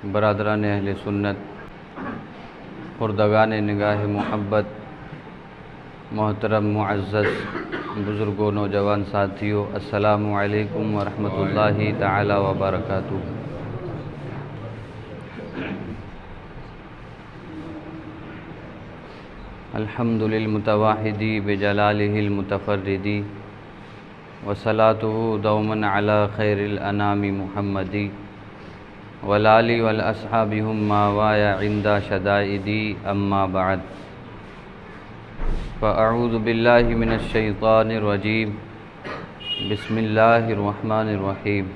برادران اہل سنت، خردگان نگاہ محبت، محترم معزز بزرگوں، نوجوان ساتھیوں، السلام علیکم ورحمۃ اللہ تعالی وبرکاتہ۔ الحمد للمتواحد بجلالہ المتفرد، وصلاۃہ دوما علی خیر الانام محمد، والآل والاصحاب ہم ما وایا عند شدائد، اما بعد فاعوذ باللہ من الشیطان الرجیم، بسم اللہ الرحمن الرحیم۔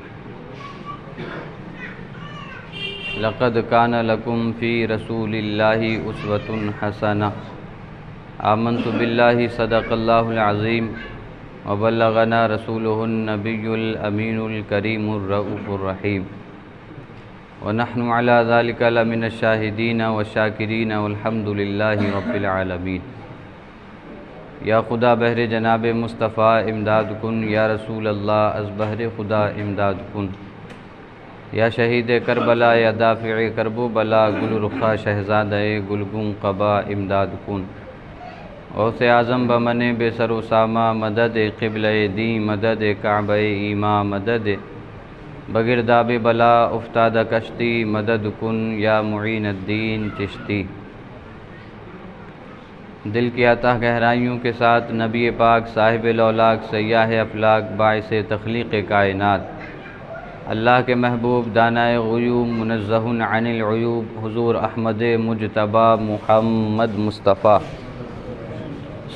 لقد کان لکم فی رسول اللہ اسوۃ حسنہ، آمنت باللہ صدق اللہ العظیم، وبلغنا رسولہ النبی الامین الکریم الرؤوف الرحیم، ونحن علی ذلک لمن الشاہدین والشاکرین والحمد للہ رب العالمین۔ یا خدا بہر جناب مصطفیٰ امداد کن، یا رسول اللہ از بہر خدا امداد کن، یا شہید کربلا یا دافع کرب و بلا، گل رخا شہزادہ گلگون قبا امداد کن۔ غوث اعظم بمن بے سر و سامہ، مدد قبلہ دین، مدد کعبہ ایماں، مدد بگرداب بلا افتادہ کشتی، مدد کن یا معین الدین چشتی۔ دل کی عطا گہرائیوں کے ساتھ نبی پاک صاحب لولاک، سیاح افلاک، باعث تخلیق کائنات، اللہ کے محبوب دانائے غیوب، منزہ عن العیوب، حضور احمد مجتبی محمد مصطفیٰ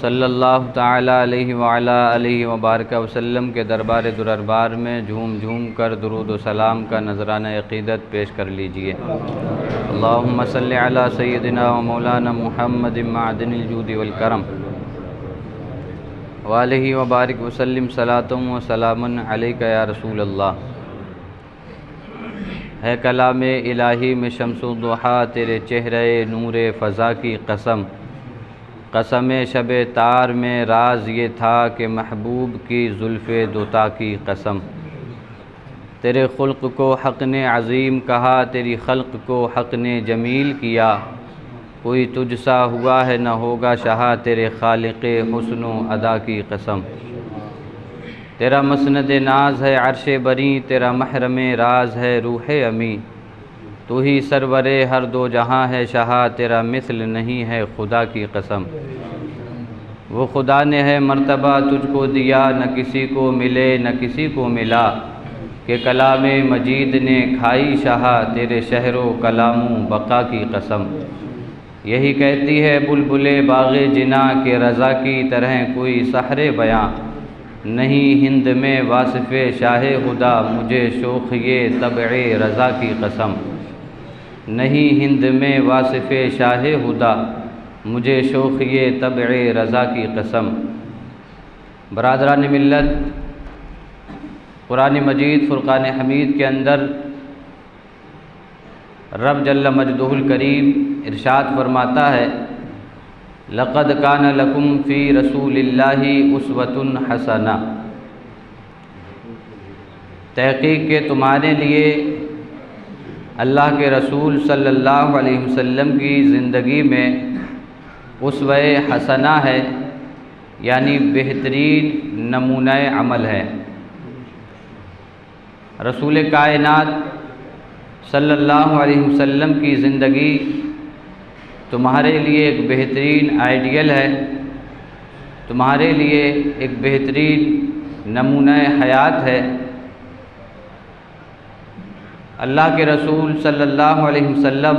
صلی اللہ تعالی علیہ وعلی آلہ وبارک وسلم کے دربار دربار میں جھوم جھوم کر درود و سلام کا نذرانہ عقیدت پیش کر لیجئے۔ اللہم صلی علی سیدنا و مولانا محمد معدن الجود والکرم، وآلہ وبارک وسلم، صلاۃ و سلام علیک یا رسول اللہ۔ ہے کلام الہی میں شمس و ضحیٰ، تیرے چہرے نور فضا کی قسم، قسم شب تار میں راز یہ تھا کہ محبوب کی زلف دوتا کی قسم۔ تیرے خلق کو حق نے عظیم کہا، تیری خلق کو حق نے جمیل کیا، کوئی تجھ سا ہوا ہے نہ ہوگا شہا، تیرے خالق حسن و ادا کی قسم۔ تیرا مسند ناز ہے عرش بری، تیرا محرم راز ہے روح امی، تو ہی سرور ہر دو جہاں ہے شہا، تیرا مثل نہیں ہے خدا کی قسم۔ وہ خدا نے ہے مرتبہ تجھ کو دیا، نہ کسی کو ملے نہ کسی کو ملا، کہ کلام مجید نے کھائی شہا، تیرے شہر و کلام و بقا کی قسم۔ یہی کہتی ہے بلبل باغ جنا، کہ رضا کی طرح کوئی سحر بیاں نہیں ہند میں واصف شاہ خدا، مجھے شوق یہ طبع رضا کی قسم۔ نہیں ہند میں واصف شاہ خدا، مجھے شوق یہ طبع رضا کی قسم۔ برادران ملت، قرآن مجید فرقان حمید کے اندر رب جل مجدہ الکریم ارشاد فرماتا ہے، لقد کان لکم فی رسول اللہ اسوۃ حسنہ، تحقیق کہ تمہارے لیے اللہ کے رسول صلی اللہ علیہ وسلم کی زندگی میں اسوہ حسنہ ہے، یعنی بہترین نمونہ عمل ہے۔ رسول کائنات صلی اللہ علیہ وسلم کی زندگی تمہارے لیے ایک بہترین آئیڈیل ہے، تمہارے لیے ایک بہترین نمونہ حیات ہے۔ اللہ کے رسول صلی اللہ علیہ وسلم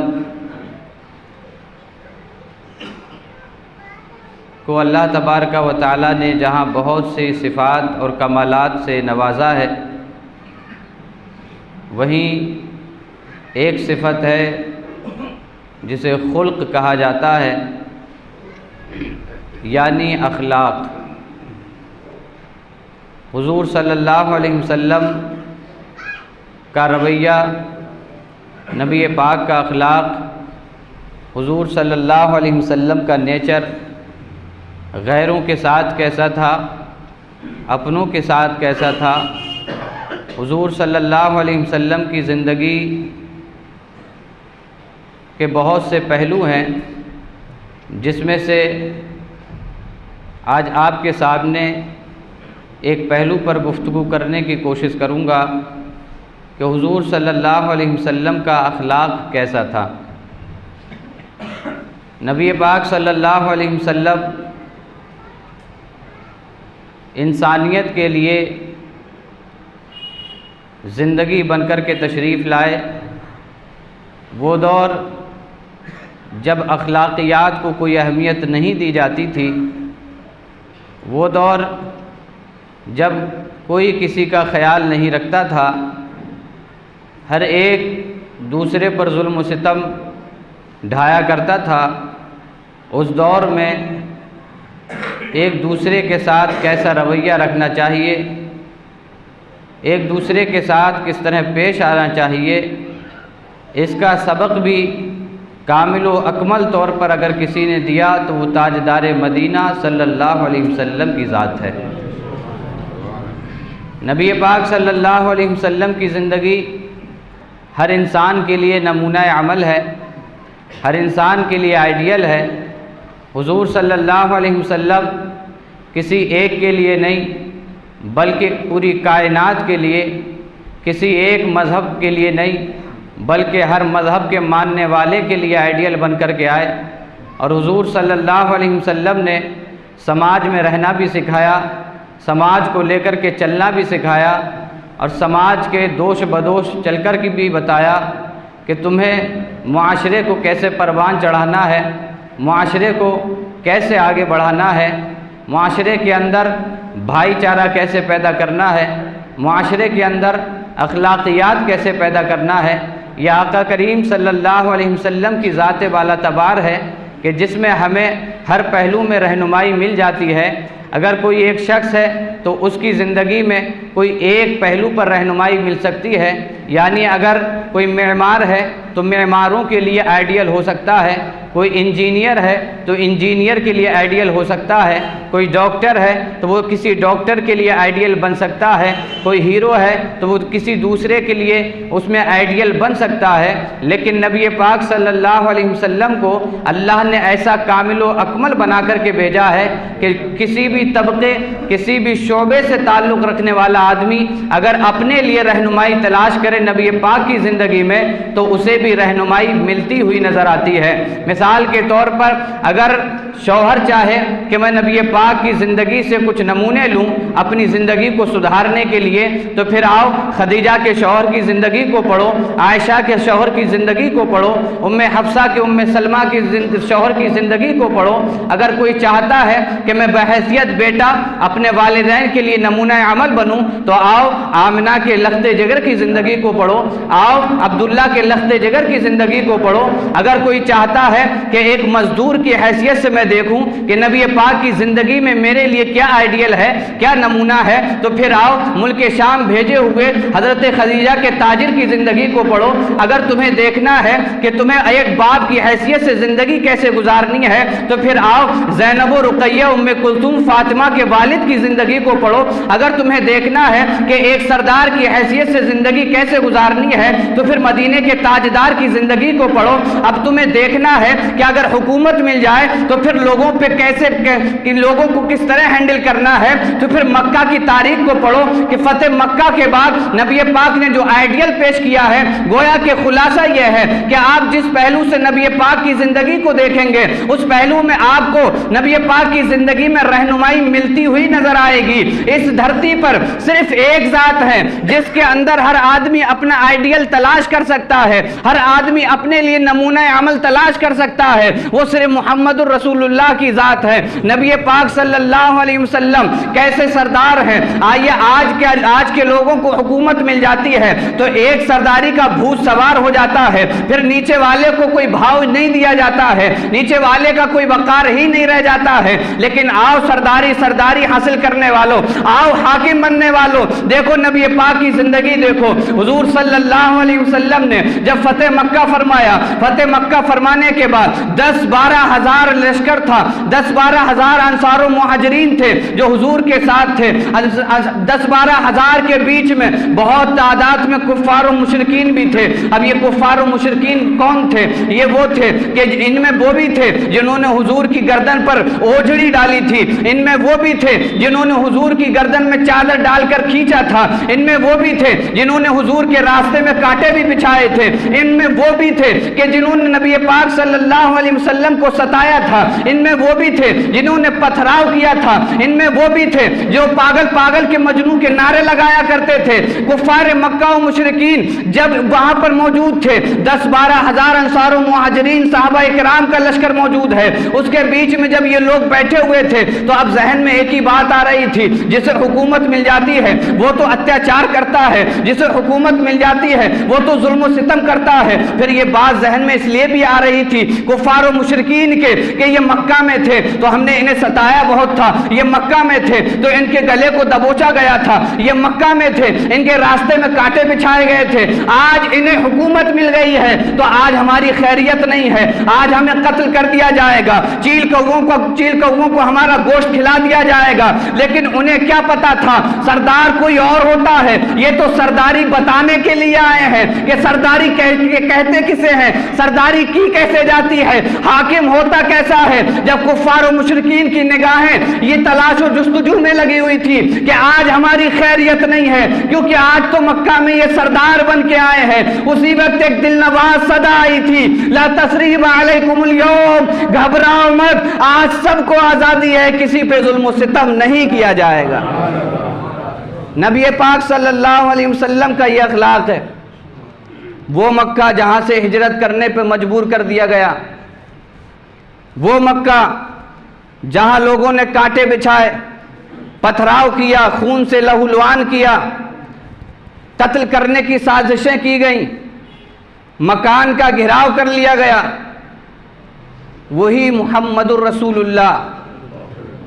کو اللہ تبارک و تعالی نے جہاں بہت سی صفات اور کمالات سے نوازا ہے، وہیں ایک صفت ہے جسے خلق کہا جاتا ہے، یعنی اخلاق۔ حضور صلی اللہ علیہ وسلم کا رویہ، نبی پاک کا اخلاق، حضور صلی اللہ علیہ وسلم کا نیچر غیروں کے ساتھ کیسا تھا، اپنوں کے ساتھ کیسا تھا۔ حضور صلی اللہ علیہ وسلم کی زندگی کے بہت سے پہلو ہیں، جس میں سے آج آپ کے سامنے ایک پہلو پر گفتگو کرنے کی کوشش کروں گا کہ حضور صلی اللہ علیہ وسلم کا اخلاق کیسا تھا۔ نبی پاک صلی اللہ علیہ وسلم انسانیت کے لیے زندگی بن کر کے تشریف لائے۔ وہ دور جب اخلاقیات کو کوئی اہمیت نہیں دی جاتی تھی، وہ دور جب کوئی کسی کا خیال نہیں رکھتا تھا، ہر ایک دوسرے پر ظلم و ستم ڈھایا کرتا تھا۔ اس دور میں ایک دوسرے کے ساتھ کیسا رویہ رکھنا چاہیے، ایک دوسرے کے ساتھ کس طرح پیش آنا چاہیے، اس کا سبق بھی کامل و اکمل طور پر اگر کسی نے دیا تو وہ تاجدار مدینہ صلی اللہ علیہ وسلم کی ذات ہے۔ نبی پاک صلی اللہ علیہ وسلم کی زندگی ہر انسان کے لیے نمونہ عمل ہے، ہر انسان کے لیے آئیڈیل ہے۔ حضور صلی اللہ علیہ وسلم کسی ایک کے لیے نہیں بلکہ پوری کائنات کے لیے، کسی ایک مذہب کے لیے نہیں بلکہ ہر مذہب کے ماننے والے کے لیے آئیڈیل بن کر کے آئے۔ اور حضور صلی اللہ علیہ وسلم نے سماج میں رہنا بھی سکھایا، سماج کو لے کر کے چلنا بھی سکھایا، اور سماج کے دوش بدوش چل کر کے بھی بتایا کہ تمہیں معاشرے کو کیسے پروان چڑھانا ہے، معاشرے کو کیسے آگے بڑھانا ہے، معاشرے کے اندر بھائی چارہ کیسے پیدا کرنا ہے، معاشرے کے اندر اخلاقیات کیسے پیدا کرنا ہے۔ یہ آقا کریم صلی اللہ علیہ وسلم کی ذات بالا تبار ہے کہ جس میں ہمیں ہر پہلو میں رہنمائی مل جاتی ہے۔ اگر کوئی ایک شخص ہے تو اس کی زندگی میں کوئی ایک پہلو پر رہنمائی مل سکتی ہے، یعنی اگر کوئی معمار ہے تو معماروں کے لیے آئیڈیل ہو سکتا ہے، کوئی انجینئر ہے تو انجینئر کے لیے آئیڈیل ہو سکتا ہے، کوئی ڈاکٹر ہے تو وہ کسی ڈاکٹر کے لیے آئیڈیل بن سکتا ہے، کوئی ہیرو ہے تو وہ کسی دوسرے کے لیے اس میں آئیڈیل بن سکتا ہے۔ لیکن نبی پاک صلی اللہ علیہ وسلم کو اللہ نے ایسا کامل و اکمل بنا کر کے بھیجا ہے کہ کسی بھی طبقے، کسی بھی شعبے سے تعلق رکھنے والا آدمی اگر اپنے لیے رہنمائی تلاش کرے نبی پاک کی زندگی میں تو اسے بھی رہنمائی ملتی ہوئی نظر آتی ہے۔ مثال کے طور پر اگر شوہر چاہے کہ میں نبی پاک کی زندگی سے کچھ نمونے لوں اپنی زندگی کو سدھارنے کے لیے، تو پھر آؤ خدیجہ کے شوہر کی زندگی کو پڑھو، عائشہ کے شوہر کی زندگی کو پڑھو، ام حفصہ کے ام سلمہ کی شوہر کی زندگی کو پڑھو۔ اگر کوئی چاہتا ہے کہ میں بحیثیت بیٹا اپنے والدین کے لیے نمونہ عمل بنوں تو آؤ آمنہ کے لخت جگر کی زندگی کو پڑھو، آؤ عبداللہ کے لخت جگر کی زندگی کو پڑھو۔ اگر کوئی چاہتا ہے کہ ایک مزدور کی حیثیت سے میں دیکھوں کہ نبی پاک کی زندگی میں میرے لیے کیا آئیڈیل ہے، کیا نمونہ ہے، تو پھر آؤ ملک شام بھیجے ہوئے حضرت خدیجہ کے تاجر کی زندگی کو پڑھو۔ اگر تمہیں دیکھنا ہے کہ تمہیں ایک باپ کی حیثیت سے زندگی کیسے گزارنی ہے تو پھر آؤ زینب و رقیہ ام کلثوم فاطمہ کے والد کی زندگی کو پڑھو۔ اگر تمہیں دیکھنا ہے کہ ایک سردار کی حیثیت سے زندگی کیسے گزارنی ہے تو پھر مدینے کے تاجدار کی زندگی کو پڑھو۔ اب تمہیں دیکھنا ہے کہ اگر حکومت مل جائے تو پھر لوگوں پہ کیسے لوگوں کو کس طرح ہینڈل کرنا ہے تو پھر مکہ کی تاریخ کو پڑھو کہ فتح مکہ کے بعد نبی پاک نے جو آئیڈیل پیش کیا ہے، گویا کہ خلاصہ یہ ہے کہ آپ جس پہلو سے نبی پاک کی زندگی کو دیکھیں گے اس پہلو میں آپ کو نبی پاک کی زندگی میں رہنمائی ملتی ہوئی نظر آئے گی۔ اس دھرتی پر صرف ایک ذات ہے جس کے اندر ہر آدمی اپنا آئیڈیل تلاش کر سکتا ہے، ہر آدمی اپنے لیے نمونہ عمل تلاش کر سکتا ہے، وہ صرف محمد الرسول اللہ کی ذات ہے۔ نبی پاک صلی اللہ علیہ وسلم کیسے سردار ہیں۔ آئیے آج کے لوگوں کو حکومت مل جاتی ہے تو ایک سرداری کا بھوت سوار ہو جاتا ہے، پھر نیچے والے کو کوئی بھاؤ نہیں دیا جاتا ہے، نیچے والے کا کوئی وقار ہی نہیں رہ جاتا ہے۔ لیکن آؤ سرداری سرداری حاصل کرنے والوں، آؤ حاکم بننے والوں، دیکھو نبی پاک کی زندگی دیکھو۔ حضور صلی اللہ علیہ وسلم نے جب فتح مکہ فرمایا، فتح مکہ فرمانے کے بعد 10-12 ہزار لشکر تھا، 10-12 ہزار انصار و مہاجرین تھے جو حضور کے ساتھ تھے۔ 10-12 ہزار کے بیچ میں بہت تعداد میں کفار و مشرکین بھی تھے۔ اب یہ کفار و مشرکین کون تھے؟ یہ وہ تھے کہ ان میں وہ بھی تھے جنہوں نے حضور کی گردن پر اوجھڑی ڈالی تھی، ان میں وہ بھی تھے جنہوں نے حضور کی گردن میں چادر ڈال کر کھینچا تھا، ان میں وہ بھی تھے جنہوں نے حضور کے راستے میں کانٹے بھی بچھائے تھے، ان میں وہ بھی تھے کہ جنہوں نے نبی پاک صلی اللہ علیہ وسلم کو ستایا تھا، ان میں وہ بھی تھے جنہوں نے پتھراؤ کیا تھا، ان میں وہ بھی تھے جو پاگل پاگل کے مجنون کے نعرے لگایا کرتے تھے۔ کفار مکہ و مشرکین جب وہاں پر موجود تھے، 10-12 ہزار انصار و مہاجرین صحابہ کرام کا لشکر موجود ہے، اس کے بیچ میں جب یہ لوگ بیٹھے ہوئے تھے تو اب ذہن میں ایک ہی بات آ رہی تھی، جسے حکومت مل جاتی ہے وہ تو اتیاچار کرتا ہے، جسے حکومت مل جاتی ہے وہ تو ظلم و ستم کرتا ہے۔ پھر یہ بات ذہن میں اس لیے بھی آ رہی تھی کفار و مشرکین کے کہ یہ مکہ میں تھے تو ہم نے انہیں ستایا بہت تھا، یہ مکہ میں تھے تو ان کے گلے کو دبوچا گیا تھا، یہ مکہ میں تھے ان کے راستے میں کانٹے بچھائے گئے تھے، آج انہیں حکومت مل گئی ہے تو آج ہماری خیریت نہیں ہے، آج ہمیں قتل کر دیا جائے گا، چیل کووں کو ہمارا گوشت کھلا دیا جائے گا۔ لیکن انہیں کیا پتا تھا سردار کوئی اور ہوتا ہے، یہ تو سرداری بتانے کے لیے آئے ہیں کہ سرداری کہتے کسے ہیں، سرداری کی کیسے جاتی ہے، حاکم ہوتا کیسا ہے۔ جب کفار و مشرکین کی نگاہیں یہ تلاش و جستجو میں لگی ہوئی تھی کہ آج ہماری خیریت نہیں ہے کیونکہ آج تو مکہ میں یہ سردار بن کے آئے ہیں، اسی وقت ایک دل نواز صدا آئی تھی، لا تثریب علیکم اليوم، گھبراؤ مت، آج سب کو آزادی ہے، کسی پہ ظلم و ستم نہیں کیا جائے گا۔ نبی پاک صلی اللہ علیہ وسلم کا یہ اخلاق ہے۔ وہ مکہ جہاں سے ہجرت کرنے پہ مجبور کر دیا گیا، وہ مکہ جہاں لوگوں نے کانٹے بچھائے، پتھراؤ کیا، خون سے لہو لعان کیا، قتل کرنے کی سازشیں کی گئیں، مکان کا گھیراؤ کر لیا گیا، وہی محمد الرسول اللہ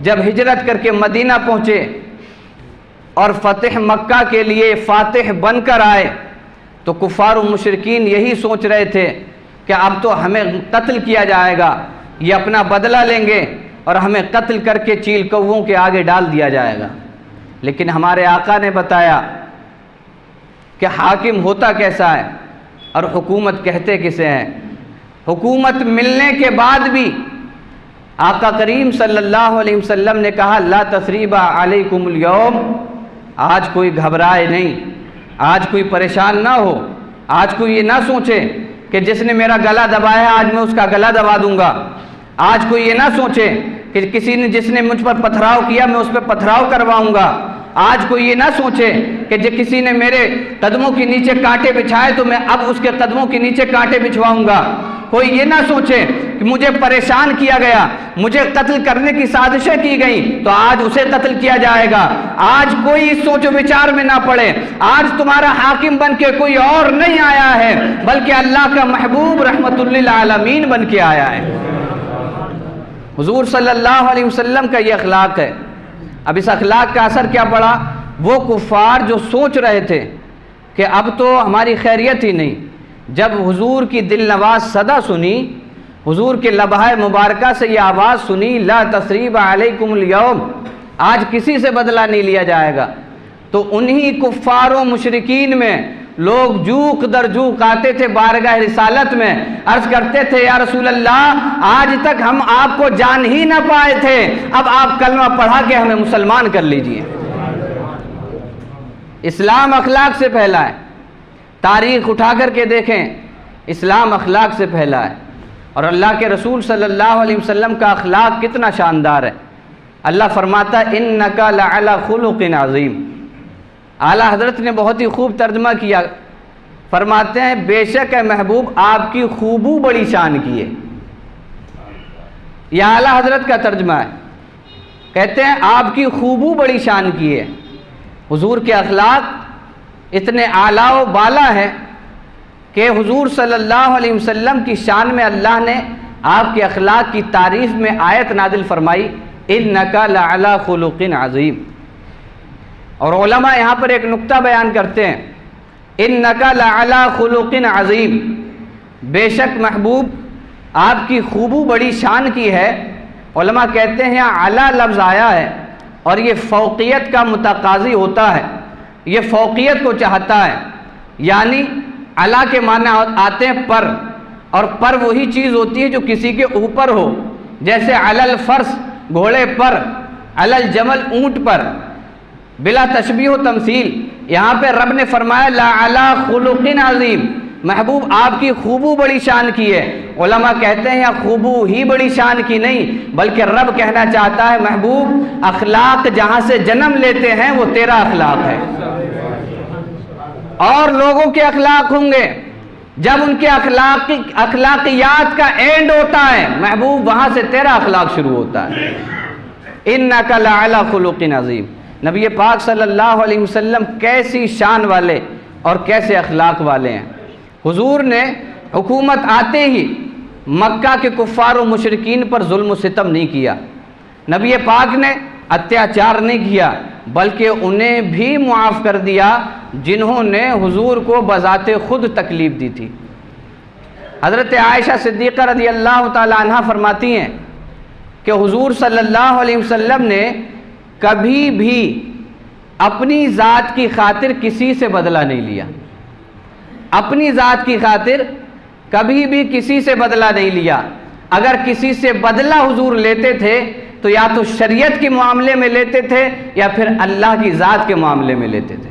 جب ہجرت کر کے مدینہ پہنچے اور فتح مکہ کے لیے فاتح بن کر آئے تو کفار و مشرکین یہی سوچ رہے تھے کہ اب تو ہمیں قتل کیا جائے گا، یہ اپنا بدلہ لیں گے اور ہمیں قتل کر کے چیل کووں کے آگے ڈال دیا جائے گا۔ لیکن ہمارے آقا نے بتایا کہ حاکم ہوتا کیسا ہے اور حکومت کہتے کسے ہیں۔ حکومت ملنے کے بعد بھی آقا کریم صلی اللہ علیہ وسلم نے کہا لا تثریب علیکم اليوم، آج کوئی گھبرائے نہیں، آج کوئی پریشان نہ ہو، آج کوئی یہ نہ سوچے کہ جس نے میرا گلا دبایا آج میں اس کا گلا دبا دوں گا، آج کوئی یہ نہ سوچے کہ جس نے مجھ پر پتھراؤ کیا میں اس پہ پتھراؤ کرواؤں گا، آج کوئی یہ نہ سوچے کہ کسی نے میرے قدموں کے نیچے کانٹے بچھائے تو میں اب اس کے قدموں کے نیچے کانٹے بچھواؤں گا، کوئی یہ نہ سوچے کہ مجھے پریشان کیا گیا، مجھے قتل کرنے کی سازشیں کی گئیں تو آج اسے قتل کیا جائے گا، آج کوئی اس سوچ و وچار میں نہ پڑے، آج تمہارا حاکم بن کے کوئی اور نہیں آیا ہے بلکہ اللہ کا محبوب رحمت للعالمین بن کے آیا ہے۔ حضور صلی اللہ علیہ وسلم کا یہ اخلاق ہے۔ اب اس اخلاق کا اثر کیا پڑا؟ وہ کفار جو سوچ رہے تھے کہ اب تو ہماری خیریت ہی نہیں، جب حضور کی دل نواز صدا سنی، حضور کے لبہائے مبارکہ سے یہ آواز سنی لا تثریب علیکم اليوم، آج کسی سے بدلہ نہیں لیا جائے گا، تو انہی کفار و مشرکین میں لوگ جوق در جوق آتے تھے بارگاہ رسالت میں، عرض کرتے تھے یا رسول اللہ آج تک ہم آپ کو جان ہی نہ پائے تھے، اب آپ کلمہ پڑھا کے ہمیں مسلمان کر لیجئے۔ اسلام اخلاق سے پھیلا ہے، تاریخ اٹھا کر کے دیکھیں، اسلام اخلاق سے پھیلا ہے، اور اللہ کے رسول صلی اللہ علیہ وسلم کا اخلاق کتنا شاندار ہے۔ اللہ فرماتا ہے اِنَّكَ لَعَلَى خُلُقٍ عَظِيمٍ۔ اعلیٰ حضرت نے بہت ہی خوب ترجمہ کیا، فرماتے ہیں بے شک اے محبوب آپ کی خوبو بڑی شان کی ہے، یہ اعلیٰ حضرت کا ترجمہ ہے، کہتے ہیں آپ کی خوبو بڑی شان کی ہے۔ حضور کے اخلاق اتنے اعلیٰ و بالا ہیں کہ حضور صلی اللہ علیہ وسلم کی شان میں اللہ نے آپ کے اخلاق کی تعریف میں آیت نازل فرمائی انک لعلی خلق عظیم۔ اور علماء یہاں پر ایک نقطہ بیان کرتے ہیں، انک لعلی خلق عظیم، بے شک محبوب آپ کی خوبو بڑی شان کی ہے۔ علماء کہتے ہیں یہاں اعلیٰ لفظ آیا ہے اور یہ فوقیت کا متقاضی ہوتا ہے، یہ فوقیت کو چاہتا ہے، یعنی اعلیٰ کے معنی آتے ہیں پر، اور پر وہی چیز ہوتی ہے جو کسی کے اوپر ہو، جیسے علی الفرس گھوڑے پر، علی الجمل اونٹ پر، بلا تشبیہ و تمثیل۔ یہاں پہ رب نے فرمایا لعلی خلق عظیم، محبوب آپ کی خوبو بڑی شان کی ہے۔ علماء کہتے ہیں یہاں خوبو ہی بڑی شان کی نہیں، بلکہ رب کہنا چاہتا ہے محبوب اخلاق جہاں سے جنم لیتے ہیں وہ تیرا اخلاق ہے، اور لوگوں کے اخلاق ہوں گے، جب ان کے اخلاقیات کا اینڈ ہوتا ہے محبوب وہاں سے تیرا اخلاق شروع ہوتا ہے۔ انک لعلی خلق عظیم، نبی پاک صلی اللہ علیہ وسلم کیسی شان والے اور کیسے اخلاق والے ہیں۔ حضور نے حکومت آتے ہی مکہ کے کفار و مشرکین پر ظلم و ستم نہیں کیا، نبی پاک نے اتیاچار نہیں کیا، بلکہ انہیں بھی معاف کر دیا جنہوں نے حضور کو بذات خود تکلیف دی تھی۔ حضرت عائشہ صدیقہ رضی اللہ تعالی عنہ فرماتی ہیں کہ حضور صلی اللہ علیہ وسلم نے کبھی بھی اپنی ذات کی خاطر کسی سے بدلہ نہیں لیا، اپنی ذات کی خاطر کبھی بھی کسی سے بدلہ نہیں لیا۔ اگر کسی سے بدلہ حضور لیتے تھے تو یا تو شریعت کے معاملے میں لیتے تھے یا پھر اللہ کی ذات کے معاملے میں لیتے تھے،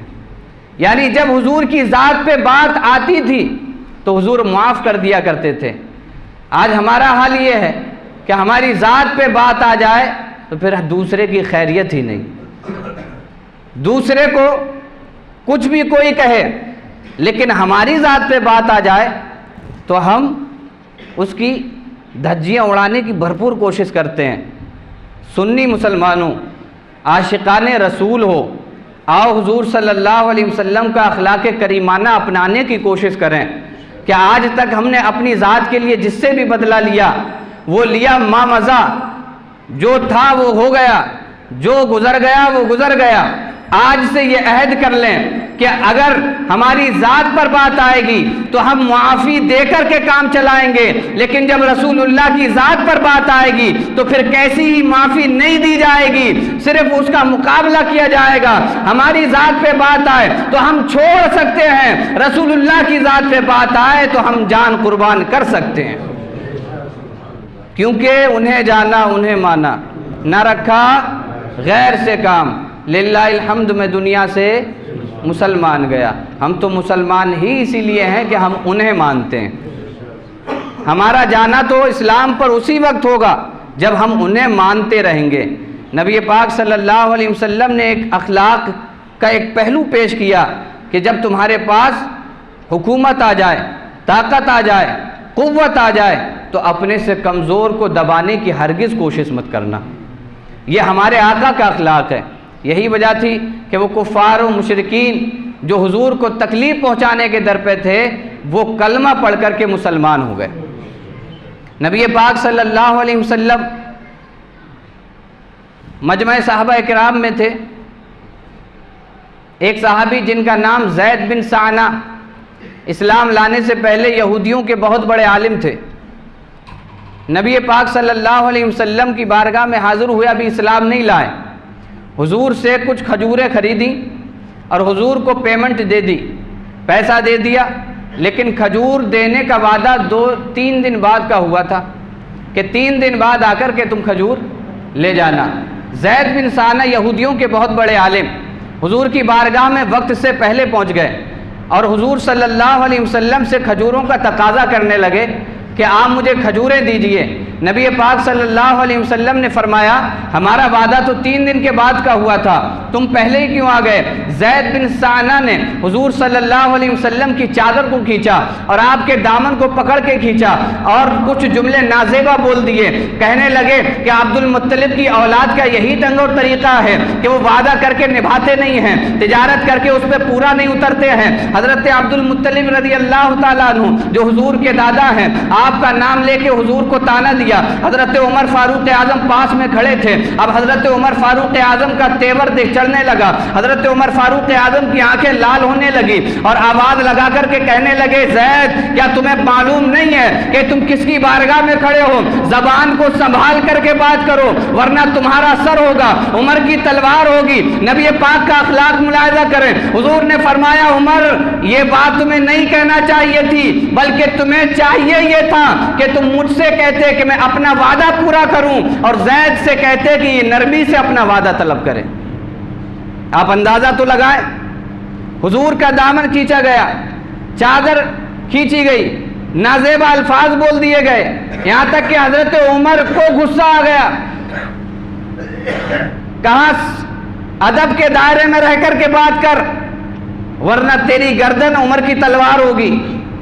یعنی جب حضور کی ذات پہ بات آتی تھی تو حضور معاف کر دیا کرتے تھے۔ آج ہمارا حال یہ ہے کہ ہماری ذات پہ بات آ جائے تو پھر دوسرے کی خیریت ہی نہیں، دوسرے کو کچھ بھی کوئی کہے، لیکن ہماری ذات پہ بات آ جائے تو ہم اس کی دھجیاں اڑانے کی بھرپور کوشش کرتے ہیں۔ سنی مسلمانوں، عاشقان رسول ہو، آؤ حضور صلی اللہ علیہ وسلم کا اخلاق کریمانہ اپنانے کی کوشش کریں کہ آج تک ہم نے اپنی ذات کے لیے جس سے بھی بدلہ لیا وہ لیا ما مضی، جو تھا وہ ہو گیا، جو گزر گیا وہ گزر گیا۔ آج سے یہ عہد کر لیں کہ اگر ہماری ذات پر بات آئے گی تو ہم معافی دے کر کے کام چلائیں گے، لیکن جب رسول اللہ کی ذات پر بات آئے گی تو پھر کیسی ہی معافی نہیں دی جائے گی، صرف اس کا مقابلہ کیا جائے گا۔ ہماری ذات پہ بات آئے تو ہم چھوڑ سکتے ہیں، رسول اللہ کی ذات پہ بات آئے تو ہم جان قربان کر سکتے ہیں، کیونکہ انہیں جانا انہیں مانا، نہ رکھا غیر سے کام۔ للہ الحمد میں دنیا سے مسلمان گیا، ہم تو مسلمان ہی اسی لیے ہیں کہ ہم انہیں مانتے ہیں۔ ہمارا جانا تو اسلام پر اسی وقت ہوگا جب ہم انہیں مانتے رہیں گے۔ نبی پاک صلی اللہ علیہ وسلم نے ایک اخلاق کا ایک پہلو پیش کیا کہ جب تمہارے پاس حکومت آ جائے، طاقت آ جائے، قوت آ جائے تو اپنے سے کمزور کو دبانے کی ہرگز کوشش مت کرنا۔ یہ ہمارے آقا کا اخلاق ہے۔ یہی وجہ تھی کہ وہ کفار و مشرکین جو حضور کو تکلیف پہنچانے کے در پہ تھے وہ کلمہ پڑھ کر کے مسلمان ہو گئے۔ نبی پاک صلی اللہ علیہ وسلم مجمع صحابہ کرام میں تھے، ایک صحابی جن کا نام زید بن سعنہ، اسلام لانے سے پہلے یہودیوں کے بہت بڑے عالم تھے۔ نبی پاک صلی اللہ علیہ وسلم کی بارگاہ میں حاضر ہوئے، ابھی اسلام نہیں لائے، حضور سے کچھ کھجوریں خریدیں اور حضور کو پیمنٹ دے دی، پیسہ دے دیا، لیکن کھجور دینے کا وعدہ 2-3 دن بعد کا ہوا تھا کہ 3 دن بعد آ کر کے تم کھجور لے جانا۔ زید بن سعنہ یہودیوں کے بہت بڑے عالم حضور کی بارگاہ میں وقت سے پہلے پہنچ گئے اور حضور صلی اللہ علیہ وسلم سے کھجوروں کا تقاضا کرنے لگے کہ آپ مجھے کھجوریں دیجئے۔ نبی پاک صلی اللہ علیہ وسلم نے فرمایا ہمارا وعدہ تو 3 دن کے بعد کا ہوا تھا، تم پہلے ہی کیوں آ گئے؟ زید بن سعنہ نے حضور صلی اللہ علیہ وسلم کی چادر کو کھینچا اور آپ کے دامن کو پکڑ کے کھینچا اور کچھ جملے نازیبا بول دیے، کہنے لگے کہ عبد المطلب کی اولاد کا یہی ڈنگ اور طریقہ ہے کہ وہ وعدہ کر کے نبھاتے نہیں ہیں، تجارت کر کے اس پہ پورا نہیں اترتے ہیں۔ حضرت عبد المطلب رضی اللہ تعالیٰ عنہ جو حضور کے دادا ہیں، آپ کا نام لے کے حضور کو تانا دیا دیا۔ حضرت عمر فاروق اعظم پاس میں کھڑے تھے۔ اب حضرت عمر فاروق اعظم کا تیور دیکھ چڑھنے لگا۔ حضرت عمر فاروق اعظم کی آنکھیں لال ہونے لگی اور آواز لگا کر کے کہنے لگے، زید کیا تمہیں معلوم نہیں ہے کہ تم کس کی بارگاہ میں کھڑے ہو؟ زبان کو سنبھال کر کے بات کرو ورنہ تمہارا سر ہوگا، عمر کی تلوار ہوگی۔ نبی پاک کا اخلاق ملاحظہ کریں۔ حضور نے فرمایا، عمر یہ بات تمہیں نہیں کہنا چاہیے تھی، بلکہ تمہیں چاہیے یہ تھا کہ تم مجھ سے کہتے کہ میں اپنا وعدہ پورا کروں اور زید سے کہتے کہ یہ نرمی سے اپنا وعدہ طلب کرے۔ آپ اندازہ تو لگائیں، حضور کا دامن کھینچا گیا، چادر کھینچی گئی، نازیبا الفاظ بول دیے گئے، یہاں تک کہ حضرت عمر کو غصہ آ گیا۔ کہاں ادب کے دائرے میں رہ کر کے بات کر ورنہ تیری گردن عمر کی تلوار ہوگی۔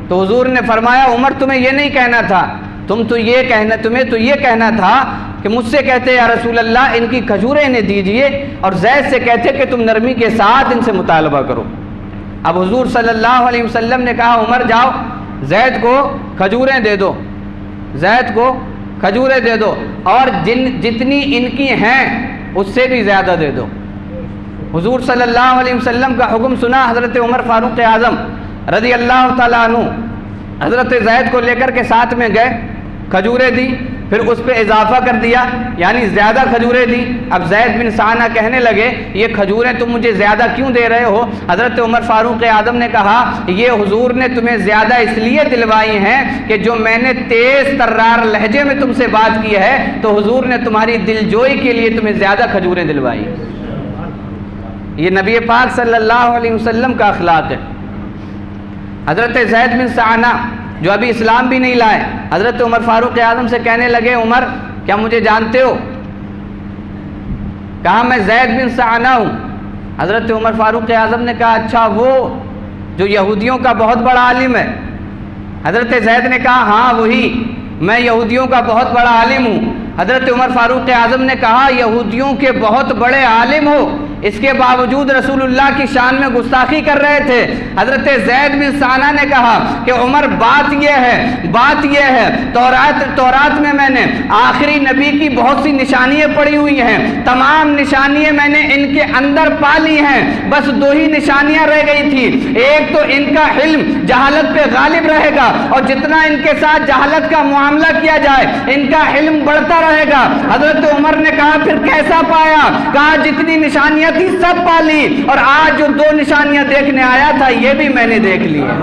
تو حضور نے فرمایا، عمر تمہیں یہ نہیں کہنا تھا، تمہیں تو یہ کہنا تھا کہ مجھ سے کہتے یا رسول اللہ ان کی کھجوریں انہیں دیجئے، اور زید سے کہتے کہ تم نرمی کے ساتھ ان سے مطالبہ کرو۔ اب حضور صلی اللہ علیہ وسلم نے کہا، عمر جاؤ زید کو کھجوریں دے دو، زید کو کھجوریں دے دو، اور جتنی ان کی ہیں اس سے بھی زیادہ دے دو۔ حضور صلی اللہ علیہ وسلم کا حکم سنا حضرت عمر فاروق اعظم رضی اللہ تعالیٰ عنہ حضرت زید کو لے کر کے ساتھ میں گئے، کھجوریں دی، پھر اس پہ اضافہ کر دیا، یعنی زیادہ کھجوریں دی۔ اب زید بن سانہ کہنے لگے، یہ کھجوریں تم مجھے زیادہ کیوں دے رہے ہو؟ حضرت عمر فاروق اعظم نے کہا، یہ حضور نے تمہیں زیادہ اس لیے دلوائی ہیں کہ جو میں نے تیز ترار لہجے میں تم سے بات کی ہے تو حضور نے تمہاری دلجوئی کے لیے تمہیں زیادہ کھجوریں دلوائی۔ یہ نبی پاک صلی اللہ علیہ وسلم کا اخلاق ہے۔ حضرت زید بن سانہ جو ابھی اسلام بھی نہیں لائے، حضرت عمر فاروق اعظم سے کہنے لگے، عمر کیا مجھے جانتے ہو؟ کہا میں زید بن سانہ ہوں۔ حضرت عمر فاروق اعظم نے کہا، اچھا وہ جو یہودیوں کا بہت بڑا عالم ہے؟ حضرت زید نے کہا، ہاں وہی، میں یہودیوں کا بہت بڑا عالم ہوں۔ حضرت عمر فاروق اعظم نے کہا، یہودیوں کے بہت بڑے عالم ہو، اس کے باوجود رسول اللہ کی شان میں گستاخی کر رہے تھے۔ حضرت زید بن سانہ نے کہا کہ عمر بات یہ ہے تورات میں نے آخری نبی کی بہت سی نشانیاں پڑھی ہوئی ہیں، تمام نشانیاں میں نے ان کے اندر پا لی ہیں، بس دو ہی نشانیاں رہ گئی تھی، ایک تو ان کا علم جہالت پہ غالب رہے گا اور جتنا ان کے ساتھ جہالت کا معاملہ کیا جائے ان کا علم بڑھتا رہے گا۔ حضرت عمر نے کہا، پھر کیسا پایا؟ کہا جتنی نشانیاں تھی سب پالی، اور آج جو دو نشانیاں دیکھنے آیا تھا یہ بھی میں نے دیکھ لی ہے۔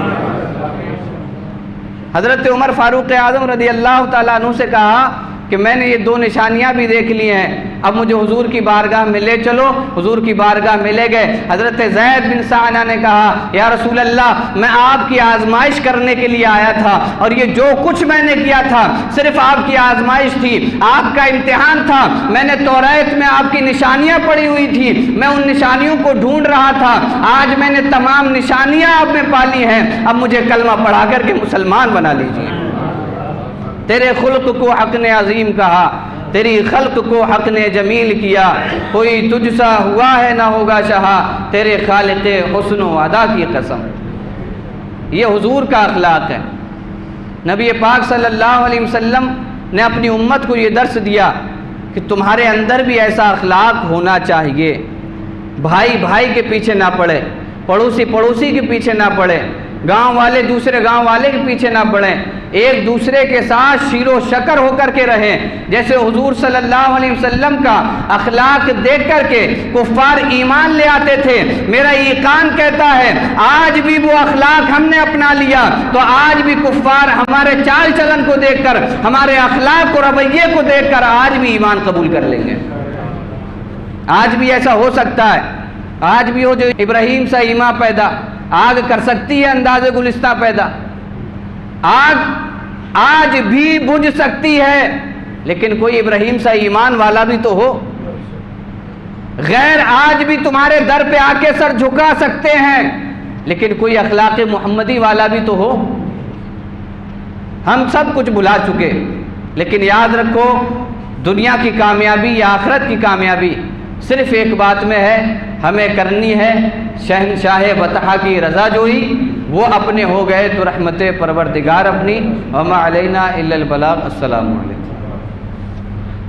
حضرت عمر فاروق اعظم رضی اللہ تعالیٰ عنہ سے کہا کہ میں نے یہ دو نشانیاں بھی دیکھ لی ہیں، اب مجھے حضور کی بارگاہ میں لے چلو۔ حضور کی بارگاہ میں لے گئے۔ حضرت زید بن سانہ نے کہا، یا رسول اللہ میں آپ کی آزمائش کرنے کے لیے آیا تھا، اور یہ جو کچھ میں نے کیا تھا صرف آپ کی آزمائش تھی، آپ کا امتحان تھا۔ میں نے توریت میں آپ کی نشانیاں پڑھی ہوئی تھی، میں ان نشانیوں کو ڈھونڈ رہا تھا، آج میں نے تمام نشانیاں آپ میں پالی ہیں، اب مجھے کلمہ پڑھا کر کے مسلمان بنا لیجیے۔ تیرے خلق کو حق نے عظیم کہا، تیری خلق کو حق نے جمیل کیا، کوئی تجھ سا ہوا ہے نہ ہوگا شہا، تیرے خالق حسن و ادا کی قسم۔ یہ حضور کا اخلاق ہے۔ نبی پاک صلی اللہ علیہ وسلم نے اپنی امت کو یہ درس دیا کہ تمہارے اندر بھی ایسا اخلاق ہونا چاہیے، بھائی بھائی کے پیچھے نہ پڑے، پڑوسی پڑوسی کے پیچھے نہ پڑے، گاؤں والے دوسرے گاؤں والے کے پیچھے نہ پڑیں، ایک دوسرے کے ساتھ شیر و شکر ہو کر کے رہیں۔ جیسے حضور صلی اللہ علیہ وسلم کا اخلاق دیکھ کر کے کفار ایمان لے آتے تھے، میرا یقین کہتا ہے آج بھی وہ اخلاق ہم نے اپنا لیا تو آج بھی کفار ہمارے چال چلن کو دیکھ کر، ہمارے اخلاق و رویے کو دیکھ کر آج بھی ایمان قبول کر لیں گے۔ آج بھی ایسا ہو سکتا ہے، آج بھی ہو جو ابراہیم سا ایمان پیدا، آگ کر سکتی ہے انداز گلستہ پیدا، آگ آج بھی بجھ سکتی ہے، لیکن کوئی ابراہیم سا ایمان والا بھی تو ہو۔ غیر آج بھی تمہارے در پہ آ کے سر جھکا سکتے ہیں، لیکن کوئی اخلاق محمدی والا بھی تو ہو۔ ہم سب کچھ بھلا چکے، لیکن یاد رکھو دنیا کی کامیابی یا آخرت کی کامیابی صرف ایک بات میں ہے، ہمیں کرنی ہے شہنشاہ بطحہ کی رضا جوئی، وہ اپنے ہو گئے تو رحمت پروردگار اپنی، وما علینا الا البلاغ۔ السلام علیکم۔